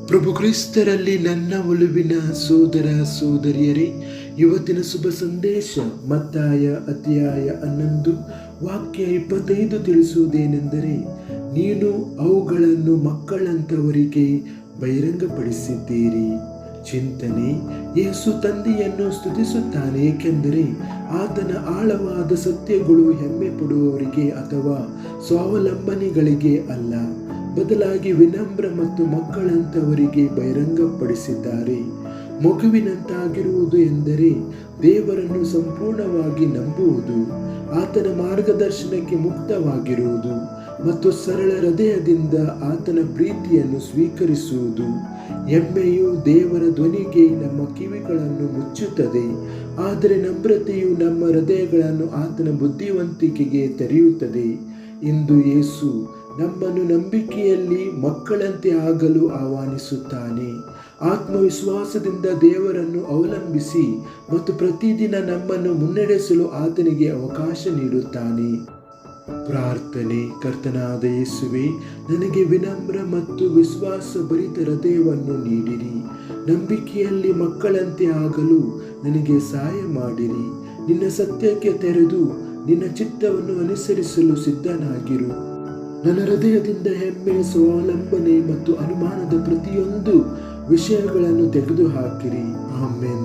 ಪ್ರಭು ಕ್ರಿಸ್ತರಲ್ಲಿ ನನ್ನ ಒಲುವಿನ ಸೋದರ ಸೋದರಿಯರೇ, ಇವತ್ತಿನ ಶುಭ ಸಂದೇಶ ಮತ್ತಾಯ ಅಧ್ಯಾಯ 11 ವಾಕ್ಯ 25 ತಿಳಿಸುವುದೇನೆಂದರೆ, ನೀನು ಅವುಗಳನ್ನು ಮಕ್ಕಳಂತವರಿಗೆ ಬಹಿರಂಗಪಡಿಸಿದ್ದೀರಿ. ಚಿಂತನೆ: ಯೇಸು ತಂದೆಯನ್ನು ಸ್ತುತಿಸುತ್ತಾನೆ, ಏಕೆಂದರೆ ಆತನ ಆಳವಾದ ಸತ್ಯಗಳು ಹೆಮ್ಮೆ ಪಡುವವರಿಗೆ ಅಥವಾ ಸ್ವಾವಲಂಬನೆಗಳಿಗೆ ಅಲ್ಲ, ಬದಲಾಗಿ ವಿನಮ್ರ ಮತ್ತು ಮಕ್ಕಳಂತವರಿಗೆ ಬಹಿರಂಗಪಡಿಸಿದ್ದಾರೆ. ಮಗುವಿನಂತಾಗಿರುವುದು ಎಂದರೆ ದೇವರನ್ನು ಸಂಪೂರ್ಣವಾಗಿ ನಂಬುವುದು, ಆತನ ಮಾರ್ಗದರ್ಶನಕ್ಕೆ ಮುಕ್ತವಾಗಿರುವುದು ಮತ್ತು ಸರಳ ಹೃದಯದಿಂದ ಆತನ ಪ್ರೀತಿಯನ್ನು ಸ್ವೀಕರಿಸುವುದು. ಹೆಮ್ಮೆಯು ದೇವರ ಧ್ವನಿಗೆ ನಮ್ಮ ಕಿವಿಗಳನ್ನು ಮುಚ್ಚುತ್ತದೆ, ಆದರೆ ನಮ್ರತೆಯು ನಮ್ಮ ಹೃದಯಗಳನ್ನು ಆತನ ಬುದ್ಧಿವಂತಿಕೆಗೆ ತೆರೆಯುತ್ತದೆ. ಇಂದು ಯೇಸು ನಮ್ಮನ್ನು ನಂಬಿಕೆಯಲ್ಲಿ ಮಕ್ಕಳಂತೆ ಆಗಲು ಆಹ್ವಾನಿಸುತ್ತಾನೆ. ಆತ್ಮವಿಶ್ವಾಸದಿಂದ ದೇವರನ್ನು ಅವಲಂಬಿಸಿ ಮತ್ತು ಪ್ರತಿದಿನ ನಮ್ಮನ್ನು ಮುನ್ನಡೆಸಲು ಆತನಿಗೆ ಅವಕಾಶ ನೀಡುತ್ತಾನೆ. ಪ್ರಾರ್ಥನೆ: ಕರ್ತನಾದ ಯೇಸುವೆ, ನನಗೆ ವಿನಮ್ರ ಮತ್ತು ವಿಶ್ವಾಸಭರಿತ ಹೃದಯವನ್ನು ನೀಡಿರಿ. ನಂಬಿಕೆಯಲ್ಲಿ ಮಕ್ಕಳಂತೆ ಆಗಲು ನನಗೆ ಸಹಾಯ ಮಾಡಿರಿ. ನಿನ್ನ ಸತ್ಯಕ್ಕೆ ತೆರೆದು ನಿನ್ನ ಚಿತ್ತವನ್ನು ಅನುಸರಿಸಲು ಸಿದ್ಧನಾಗಿರು. ನನ್ನ ಹೃದಯದಿಂದ ಹೆಮ್ಮೆ, ಸ್ವಾವಲಂಬನೆ ಮತ್ತು ಅನುಮಾನದ ಪ್ರತಿಯೊಂದು ವಿಷಯಗಳನ್ನು ತೆಗೆದುಹಾಕಿರಿ. ಆಮೆನ್.